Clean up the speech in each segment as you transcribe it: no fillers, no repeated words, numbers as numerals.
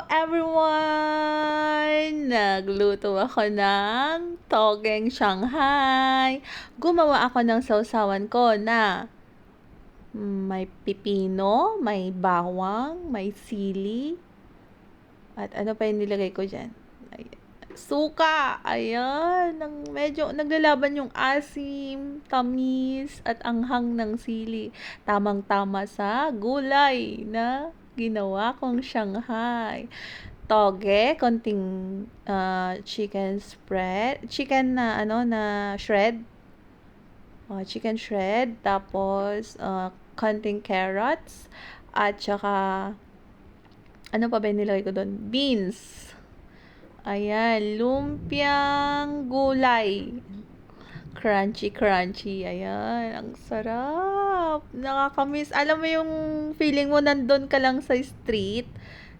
everyone! Nagluto ako ng togeng Shanghai. Gumawa ako ng sausawan ko na may pipino, may bawang, may sili, at ano pa yung nilagay ko dyan? Suka! Ayan! Medyo naglalaban yung asim, tamis, at anghang ng sili. Tamang-tama sa gulay na ginawa kong Shanghai. Toge, konting chicken spread, chicken na na shred. Chicken shred, tapos konting carrots, at saka ano pa ba yung nilagay ko doon? Beans. Ayan, lumpiang gulay. Crunchy, crunchy. Ayan, ang sarap. Nakakamiss. Alam mo yung feeling mo nandun ka lang sa street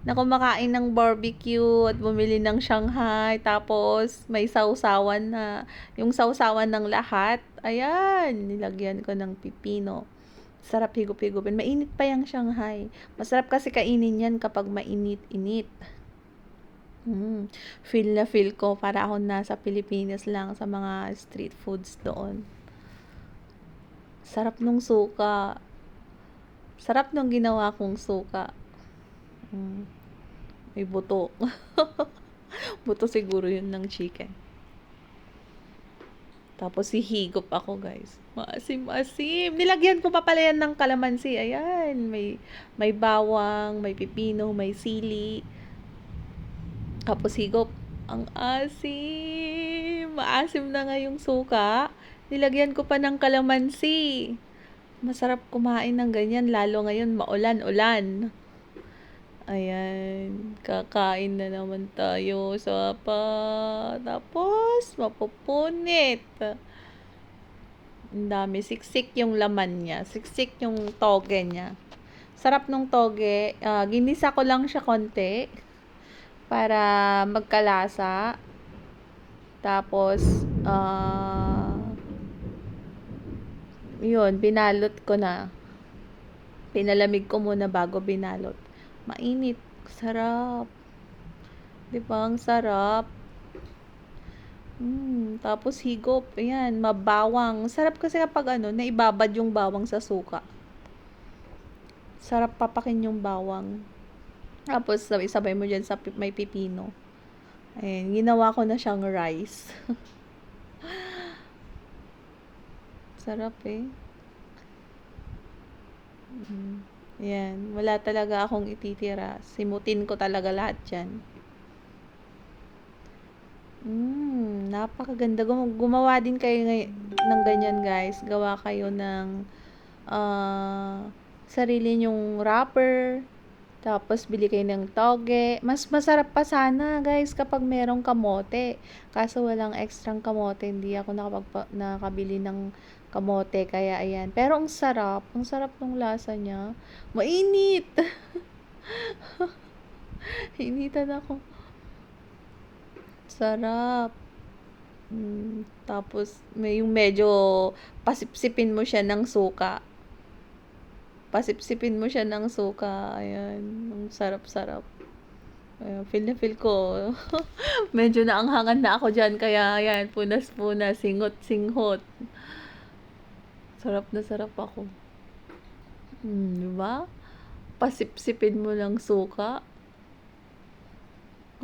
na kumakain ng barbecue at bumili ng Shanghai, tapos may sausawan na, yung sausawan ng lahat. Ayan, nilagyan ko ng pipino. Sarap higup-higupin. Mainit pa yung Shanghai. Masarap kasi kainin yan kapag mainit-init. Feel na feel ko para ako nasa Pilipinas lang sa mga street foods doon. Sarap nung suka. Sarap nung ginawa kong suka. May buto. Buto siguro yun ng chicken. Tapos hihigop ako, guys. Maasim-asim. Nilagyan ko pa pala yan ng kalamansi. Ayan, may bawang, may pipino, may sili. Tapos higop. Ang asim. Maasim na nga yung suka. Nilagyan ko pa ng kalamansi. Masarap kumain ng ganyan, lalo ngayon maulan-ulan. Ayan, kakain na naman tayo sa tapos mapupunit. Ang dami, siksik yung laman niya, siksik yung toge niya. Sarap nung toge. Ginisa ko lang siya konti para magkalasa. Tapos yun, binalot ko na. Pinalamig ko muna bago binalot. Mainit. Sarap. Diba? Ang sarap. Tapos higop. Ayan, mabawang. Sarap kasi kapag naibabad yung bawang sa suka. Sarap papakin yung bawang. Tapos sabay-sabay mo dyan sa may pipino. Ayan, ginawa ko na siyang rice. Sarap eh. Yan, wala talaga akong ititira. Simutin ko talaga lahat yan. Napakaganda. Gumawa din kayo ng ganyan, guys. Gawa kayo ng sarili nyong wrapper. Tapos bili kayo ng toge. Mas masarap pa sana, guys, kapag merong kamote. Kaso walang extrang kamote. Hindi ako nakabili ng kamote, kaya ayan. Pero ang sarap ng lasa niya. Mainit! Initan ako. Sarap. Tapos, yung medyo pasipsipin mo siya ng suka. Pasipsipin mo siya ng suka. Ayan. Ang sarap-sarap. Ayan, feel na feel ko. Medyo naanghangan na ako dyan. Kaya, ayan, punas-punas, singhot-singhot. Sarap na sarap ako. Diba? Pasipsipin mo ng suka.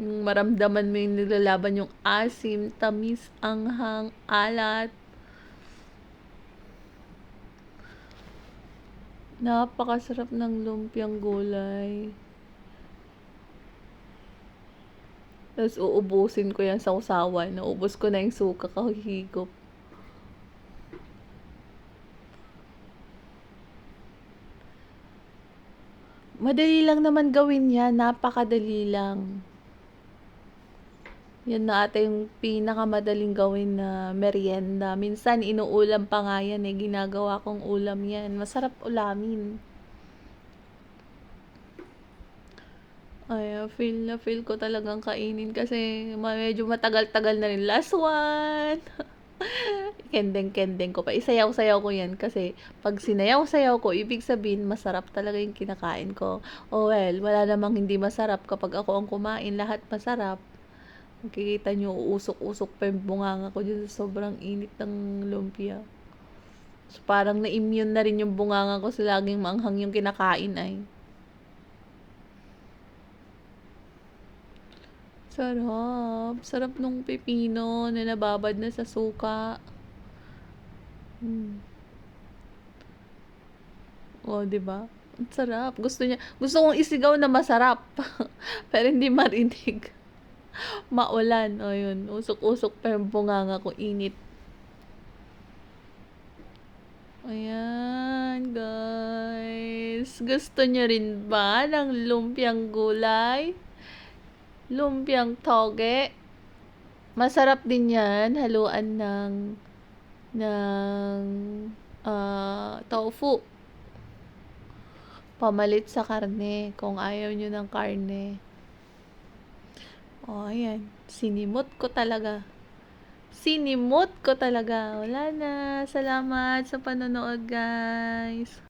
Yung maramdaman mo yung nilalaban yung asim, tamis, anghang, alat. Napakasarap ng lumpiang gulay. Tapos uubusin ko yan sa usawan. Naubos ko na yung suka kahigop. Madali lang naman gawin yan. Napakadali lang. Yan na ata yung pinakamadaling gawin na merienda. Minsan, inuulam pa nga yan eh. Ginagawa kong ulam yan. Masarap ulamin. Ay, feel ko talagang kainin kasi medyo matagal-tagal na rin. Last one! Kendeng-kendeng ko pa. Isayaw-sayaw ko yan kasi pag sinayaw-sayaw ko, ibig sabihin masarap talaga yung kinakain ko. Oh well, wala namang hindi masarap kapag ako ang kumain, lahat masarap. Makikita nyo, uusok-usok pa yung bunganga ko dyan sa sobrang init ng lumpia. So, parang na-immune na rin yung bunganga ko sa laging maanghang yung kinakain ay. Sarap. Sarap nung pipino na nababad na sa suka. Oh, 'di ba? Ang sarap. Gusto kong isigaw na masarap. Pero hindi marinig. Maulan. O yun, usok-usok pa yung bunganga ko, init. Ayan, guys. Gusto nyo rin ba ng lumpiang gulay? Lumpiang toge? Masarap din yan, haluan ng tofu. Pamalit sa karne, kung ayaw nyo ng karne. O, ayan. Sinimot ko talaga. Wala na. Salamat sa panonood, guys.